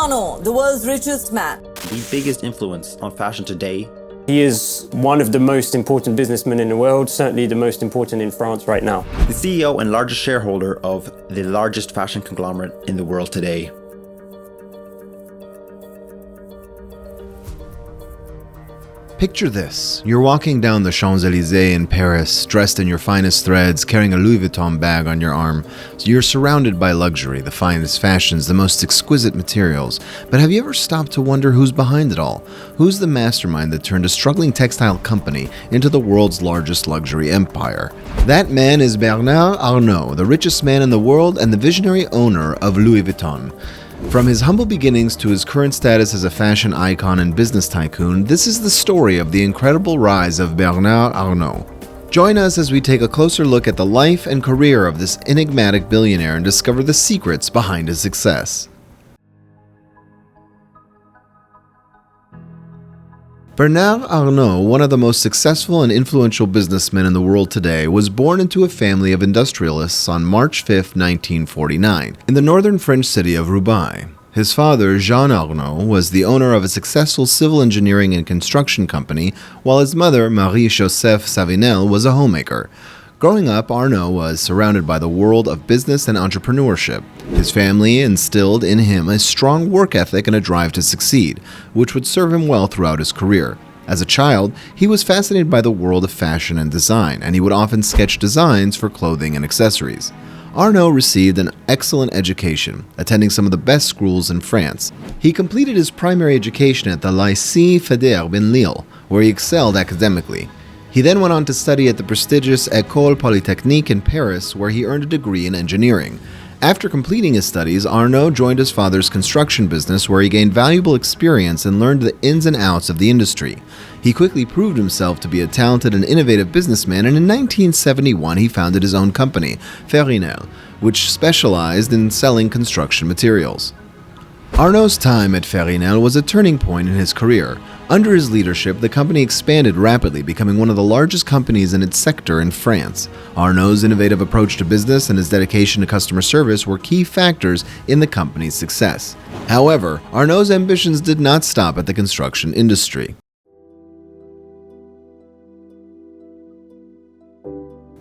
Arnault, the world's richest man. The biggest influence on fashion today. He is one of the most important businessmen in the world, certainly the most important in France right now. The CEO and largest shareholder of the largest fashion conglomerate in the world today. Picture this. You're walking down the Champs-Élysées in Paris, dressed in your finest threads, carrying a Louis Vuitton bag on your arm. So you're surrounded by luxury, the finest fashions, the most exquisite materials. But have you ever stopped to wonder who's behind it all? Who's the mastermind that turned a struggling textile company into the world's largest luxury empire? That man is Bernard Arnault, the richest man in the world and the visionary owner of Louis Vuitton. From his humble beginnings to his current status as a fashion icon and business tycoon, this is the story of the incredible rise of Bernard Arnault. Join us as we take a closer look at the life and career of this enigmatic billionaire and discover the secrets behind his success. Bernard Arnault, one of the most successful and influential businessmen in the world today, was born into a family of industrialists on March 5, 1949, in the northern French city of Roubaix. His father, Jean Arnault, was the owner of a successful civil engineering and construction company, while his mother, Marie-Joseph Savinel, was a homemaker. Growing up, Arnault was surrounded by the world of business and entrepreneurship. His family instilled in him a strong work ethic and a drive to succeed, which would serve him well throughout his career. As a child, he was fascinated by the world of fashion and design, and he would often sketch designs for clothing and accessories. Arnault received an excellent education, attending some of the best schools in France. He completed his primary education at the Lycée Faidherbe in Lille, where he excelled academically. He then went on to study at the prestigious École Polytechnique in Paris, where he earned a degree in engineering. After completing his studies, Arnault joined his father's construction business, where he gained valuable experience and learned the ins and outs of the industry. He quickly proved himself to be a talented and innovative businessman, and in 1971 he founded his own company, Philanthropy, which specialized in selling construction materials. Arnault's time at Philanthropy was a turning point in his career. Under his leadership, the company expanded rapidly, becoming one of the largest companies in its sector in France. Arnault's innovative approach to business and his dedication to customer service were key factors in the company's success. However, Arnault's ambitions did not stop at the construction industry.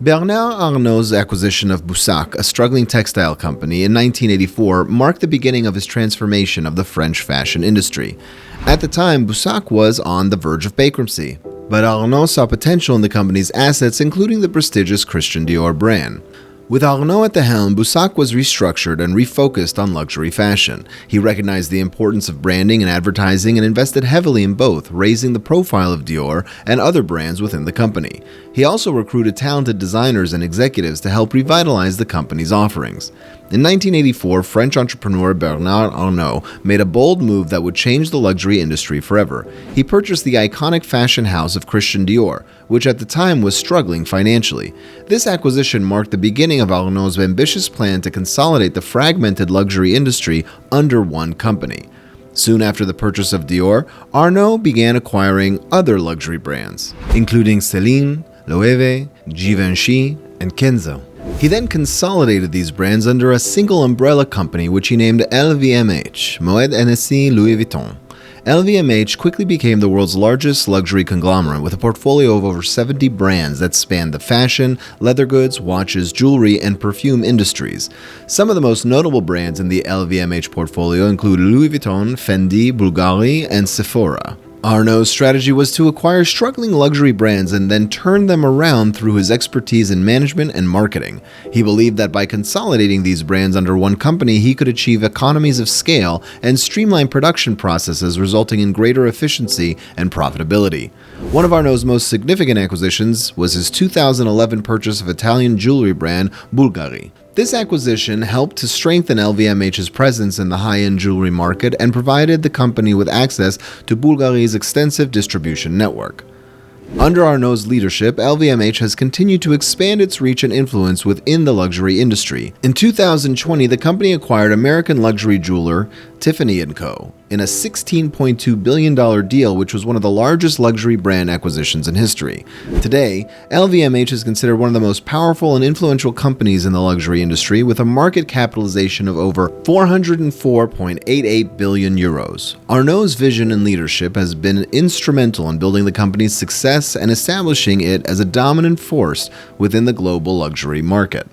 Bernard Arnault's acquisition of Boussac, a struggling textile company, in 1984 marked the beginning of his transformation of the French fashion industry. At the time, Boussac was on the verge of bankruptcy, but Arnault saw potential in the company's assets, including the prestigious Christian Dior brand. With Arnault at the helm, Boussac was restructured and refocused on luxury fashion. He recognized the importance of branding and advertising and invested heavily in both, raising the profile of Dior and other brands within the company. He also recruited talented designers and executives to help revitalize the company's offerings. In 1984, French entrepreneur Bernard Arnault made a bold move that would change the luxury industry forever. He purchased the iconic fashion house of Christian Dior, which at the time was struggling financially. This acquisition marked the beginning of Arnault's ambitious plan to consolidate the fragmented luxury industry under one company. Soon after the purchase of Dior, Arnault began acquiring other luxury brands, including Celine, Loewe, Givenchy, and Kenzo. He then consolidated these brands under a single umbrella company which he named LVMH, Moet Hennessy Louis Vuitton. LVMH quickly became the world's largest luxury conglomerate with a portfolio of over 70 brands that spanned the fashion, leather goods, watches, jewelry, and perfume industries. Some of the most notable brands in the LVMH portfolio include Louis Vuitton, Fendi, Bulgari, and Sephora. Arnault's strategy was to acquire struggling luxury brands and then turn them around through his expertise in management and marketing. He believed that by consolidating these brands under one company, he could achieve economies of scale and streamline production processes, resulting in greater efficiency and profitability. One of Arnault's most significant acquisitions was his 2011 purchase of Italian jewelry brand Bulgari. This acquisition helped to strengthen LVMH's presence in the high-end jewelry market and provided the company with access to Bulgari's extensive distribution network. Under Arnault's leadership, LVMH has continued to expand its reach and influence within the luxury industry. In 2020, the company acquired American luxury jeweler Tiffany & Co. in a $16.2 billion deal, which was one of the largest luxury brand acquisitions in history. Today, LVMH is considered one of the most powerful and influential companies in the luxury industry, with a market capitalization of over 404.88 billion euros. Arnault's vision and leadership has been instrumental in building the company's success and establishing it as a dominant force within the global luxury market.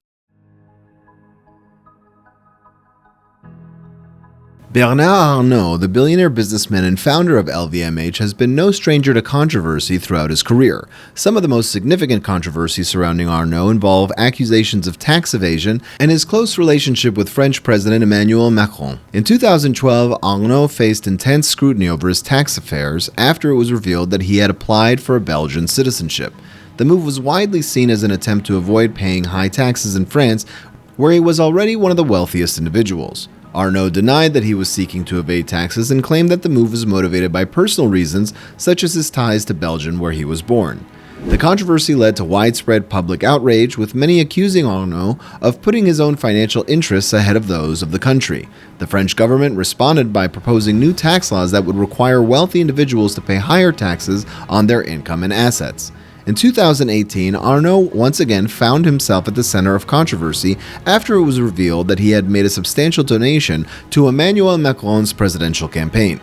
Bernard Arnault, the billionaire businessman and founder of LVMH, has been no stranger to controversy throughout his career. Some of the most significant controversies surrounding Arnault involve accusations of tax evasion and his close relationship with French President Emmanuel Macron. In 2012, Arnault faced intense scrutiny over his tax affairs after it was revealed that he had applied for a Belgian citizenship. The move was widely seen as an attempt to avoid paying high taxes in France, where he was already one of the wealthiest individuals. Arnault denied that he was seeking to evade taxes and claimed that the move was motivated by personal reasons, such as his ties to Belgium, where he was born. The controversy led to widespread public outrage, with many accusing Arnault of putting his own financial interests ahead of those of the country. The French government responded by proposing new tax laws that would require wealthy individuals to pay higher taxes on their income and assets. In 2018, Arnault once again found himself at the center of controversy after it was revealed that he had made a substantial donation to Emmanuel Macron's presidential campaign.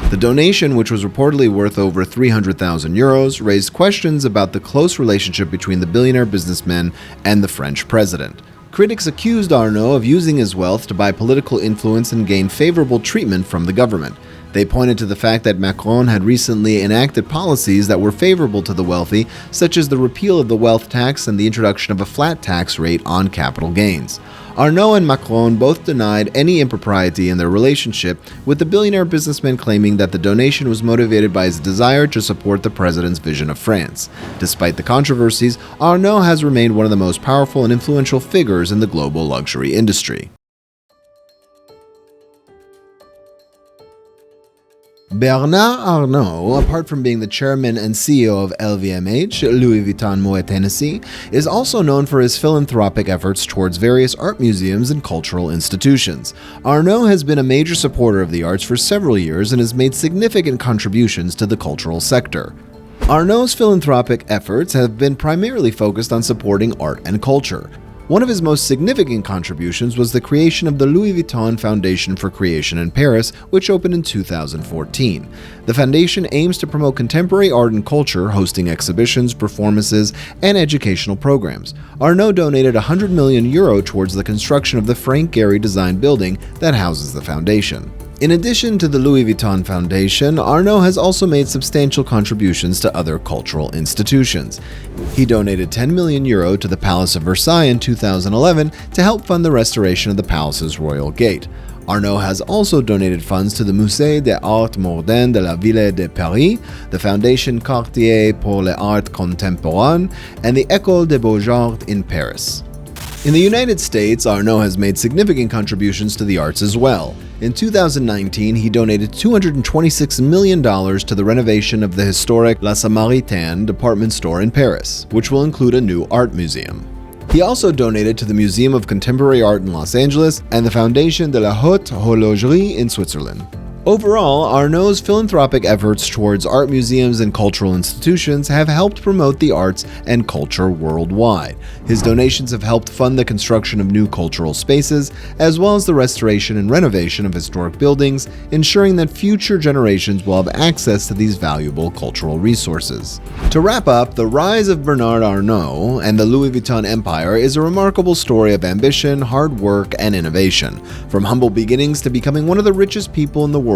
The donation, which was reportedly worth over 300,000 euros, raised questions about the close relationship between the billionaire businessman and the French president. Critics accused Arnault of using his wealth to buy political influence and gain favorable treatment from the government. They pointed to the fact that Macron had recently enacted policies that were favorable to the wealthy, such as the repeal of the wealth tax and the introduction of a flat tax rate on capital gains. Arnault and Macron both denied any impropriety in their relationship, with the billionaire businessman claiming that the donation was motivated by his desire to support the president's vision of France. Despite the controversies, Arnault has remained one of the most powerful and influential figures in the global luxury industry. Bernard Arnault, apart from being the chairman and CEO of LVMH, Louis Vuitton Moet Hennessy, is also known for his philanthropic efforts towards various art museums and cultural institutions. Arnault has been a major supporter of the arts for several years and has made significant contributions to the cultural sector. Arnault's philanthropic efforts have been primarily focused on supporting art and culture. One of his most significant contributions was the creation of the Louis Vuitton Foundation for Creation in Paris, which opened in 2014. The foundation aims to promote contemporary art and culture, hosting exhibitions, performances, and educational programs. Arnault donated €100 million towards the construction of the Frank Gehry designed building that houses the foundation. In addition to the Louis Vuitton Foundation, Arnault has also made substantial contributions to other cultural institutions. He donated €10 million to the Palace of Versailles in 2011 to help fund the restoration of the palace's royal gate. Arnault has also donated funds to the Musée des Arts Modernes de la Ville de Paris, the Fondation Cartier pour les Arts Contemporains, and the École des Beaux-Arts in Paris. In the United States, Arnault has made significant contributions to the arts as well. In 2019, he donated $226 million to the renovation of the historic La Samaritaine department store in Paris, which will include a new art museum. He also donated to the Museum of Contemporary Art in Los Angeles and the Fondation de la Haute Horlogerie in Switzerland. Overall, Arnault's philanthropic efforts towards art museums and cultural institutions have helped promote the arts and culture worldwide. His donations have helped fund the construction of new cultural spaces, as well as the restoration and renovation of historic buildings, ensuring that future generations will have access to these valuable cultural resources. To wrap up, the rise of Bernard Arnault and the Louis Vuitton empire is a remarkable story of ambition, hard work, and innovation. From humble beginnings to becoming one of the richest people in the world,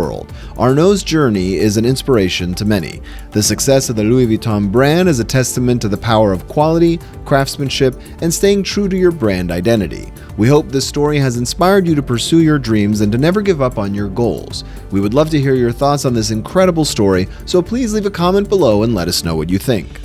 Arnault's journey is an inspiration to many. The success of the Louis Vuitton brand is a testament to the power of quality, craftsmanship, and staying true to your brand identity. We hope this story has inspired you to pursue your dreams and to never give up on your goals. We would love to hear your thoughts on this incredible story, so please leave a comment below and let us know what you think.